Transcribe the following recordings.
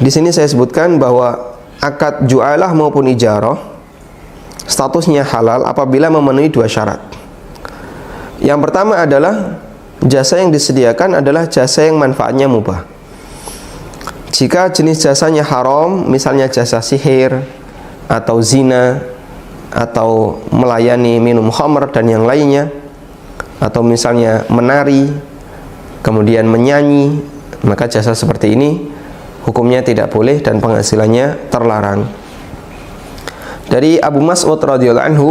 Di sini saya sebutkan bahwa akad ju'alah maupun ijarah statusnya halal apabila memenuhi dua syarat. Yang pertama adalah jasa yang disediakan adalah jasa yang manfaatnya mubah. Jika jenis jasanya haram, misalnya jasa sihir atau zina atau melayani minum khamr dan yang lainnya, atau misalnya menari kemudian menyanyi, maka jasa seperti ini hukumnya tidak boleh dan penghasilannya terlarang. Dari Abu Mas'ud radhiyallahu anhu,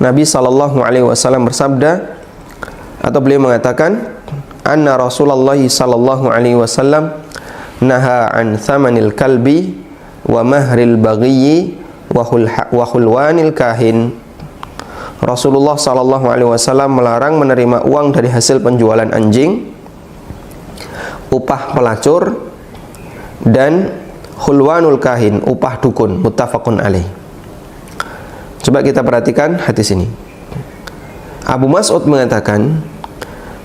Nabi sallallahu alaihi wasallam bersabda, atau beliau mengatakan, anna Rasulullah sallallahu alaihi wasallam naha an thamanil kalbi wa mahril baghi wa hulwanil kahin. Rasulullah sallallahu alaihi wasallam melarang menerima uang dari hasil penjualan anjing, upah pelacur, dan hulwanul kahin, upah dukun. Muttafaqun alaih. Coba kita perhatikan hadis ini. Abu Mas'ud mengatakan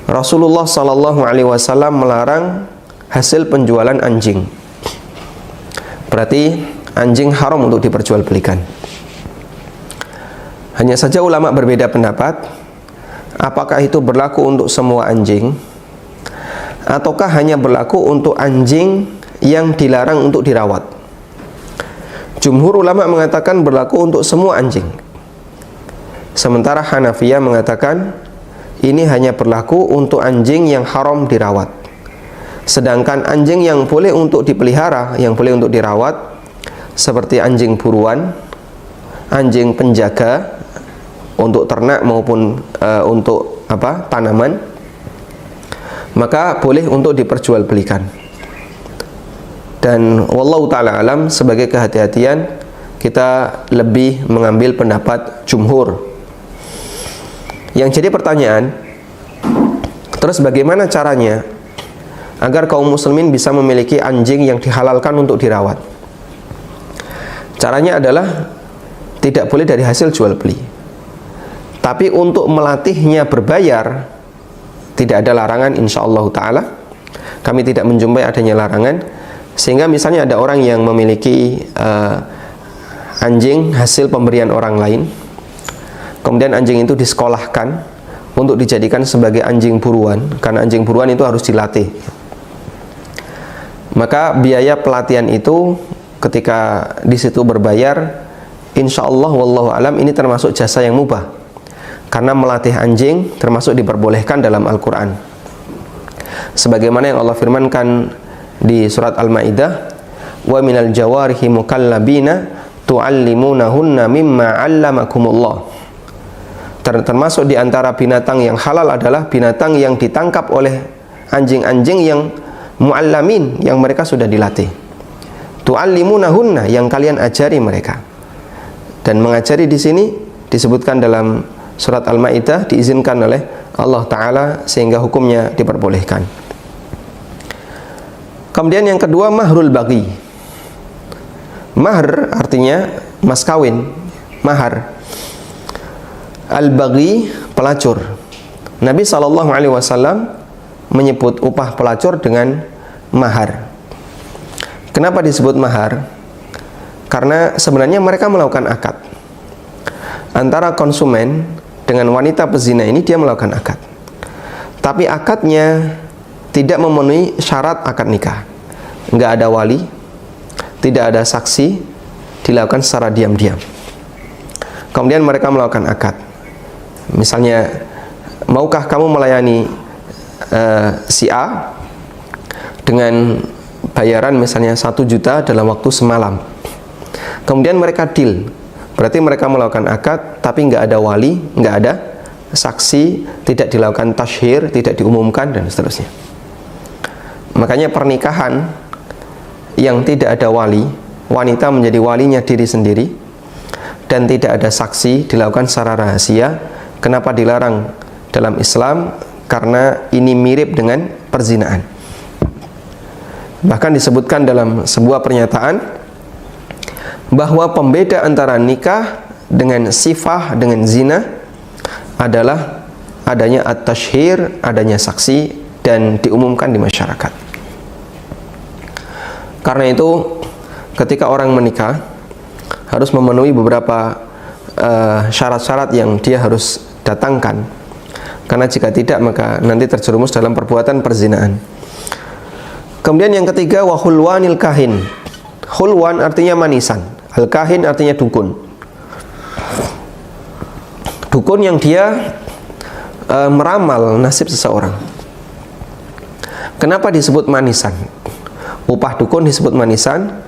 Rasulullah sallallahu alaihi wasallam melarang hasil penjualan anjing. Berarti anjing haram untuk diperjualbelikan. Hanya saja ulama berbeda pendapat, apakah itu berlaku untuk semua anjing ataukah hanya berlaku untuk anjing yang dilarang untuk dirawat. Jumhur ulama mengatakan berlaku untuk semua anjing. Sementara Hanafiyah mengatakan ini hanya berlaku untuk anjing yang haram dirawat. Sedangkan anjing yang boleh untuk dipelihara, yang boleh untuk dirawat, seperti anjing buruan, anjing penjaga untuk ternak maupun untuk tanaman, maka boleh untuk diperjualbelikan. Dan wallahu ta'ala alam, sebagai kehati-hatian kita lebih mengambil pendapat jumhur. Yang jadi pertanyaan, terus bagaimana caranya agar kaum muslimin bisa memiliki anjing yang dihalalkan untuk dirawat? Caranya adalah tidak boleh dari hasil jual beli, tapi untuk melatihnya berbayar tidak ada larangan, insyaallah ta'ala. Kami tidak menjumpai adanya larangan. Sehingga misalnya ada orang yang memiliki anjing hasil pemberian orang lain, kemudian anjing itu disekolahkan untuk dijadikan sebagai anjing buruan, karena anjing buruan itu harus dilatih. Maka biaya pelatihan itu ketika di situ berbayar, insyaallah wallahu alam ini termasuk jasa yang mubah, karena melatih anjing termasuk diperbolehkan dalam Al-Quran. Sebagaimana yang Allah firmankan di surat Al-Maidah, wa minal jawarihi mukallabina tu'allimunahunna mimma 'allamakumullah. Termasuk di antara binatang yang halal adalah binatang yang ditangkap oleh anjing-anjing yang mu'allamin, yang mereka sudah dilatih. Tu'allimunahunna, yang kalian ajari mereka. Dan mengajari di sini disebutkan dalam surat Al-Maidah diizinkan oleh Allah Ta'ala sehingga hukumnya diperbolehkan. Kemudian yang kedua, mahrul baghi. Mahr artinya mas kawin, mahar. Al-baghi, pelacur. Nabi SAW menyebut upah pelacur dengan mahar. Kenapa disebut mahar? Karena sebenarnya mereka melakukan akad. Antara konsumen dengan wanita pezina ini, dia melakukan akad. Tapi akadnya tidak memenuhi syarat akad nikah. Enggak ada wali, tidak ada saksi, dilakukan secara diam-diam. Kemudian mereka melakukan akad. Misalnya, maukah kamu melayani si A dengan bayaran misalnya 1 juta dalam waktu semalam. Kemudian mereka deal. Berarti mereka melakukan akad, tapi enggak ada wali, enggak ada saksi, tidak dilakukan tasyhir, tidak diumumkan, dan seterusnya. Makanya pernikahan yang tidak ada wali, wanita menjadi walinya diri sendiri, dan tidak ada saksi, dilakukan secara rahasia. Kenapa dilarang dalam Islam? Karena ini mirip dengan perzinaan. Bahkan disebutkan dalam sebuah pernyataan bahwa pembeda antara nikah dengan sifah, dengan zina adalah adanya at-tasyhir, adanya saksi, dan diumumkan di masyarakat. Karena itu ketika orang menikah harus memenuhi beberapa syarat-syarat yang dia harus datangkan. Karena jika tidak maka nanti terjerumus dalam perbuatan perzinaan. Kemudian yang ketiga, wa hulwanil kahin. Hulwan artinya manisan, al-kahin artinya dukun. Dukun yang dia meramal nasib seseorang. Kenapa disebut manisan? Upah dukun disebut manisan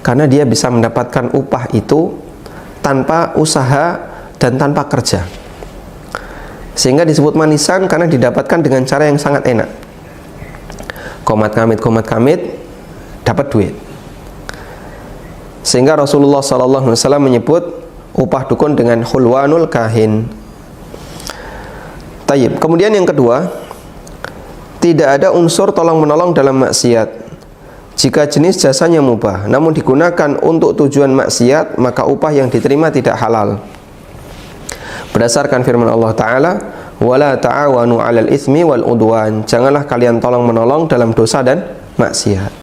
karena dia bisa mendapatkan upah itu tanpa usaha dan tanpa kerja. Sehingga disebut manisan karena didapatkan dengan cara yang sangat enak. Komat kamit dapat duit. Sehingga Rasulullah SAW menyebut upah dukun dengan hulwanul kahin. Tayyib. Kemudian yang kedua, tidak ada unsur tolong-menolong dalam maksiat. Jika jenis jasanya mubah, namun digunakan untuk tujuan maksiat, maka upah yang diterima tidak halal. Berdasarkan firman Allah Ta'ala, wala ta'awanu 'alal itsmi wal udwan. Janganlah kalian tolong-menolong dalam dosa dan maksiat.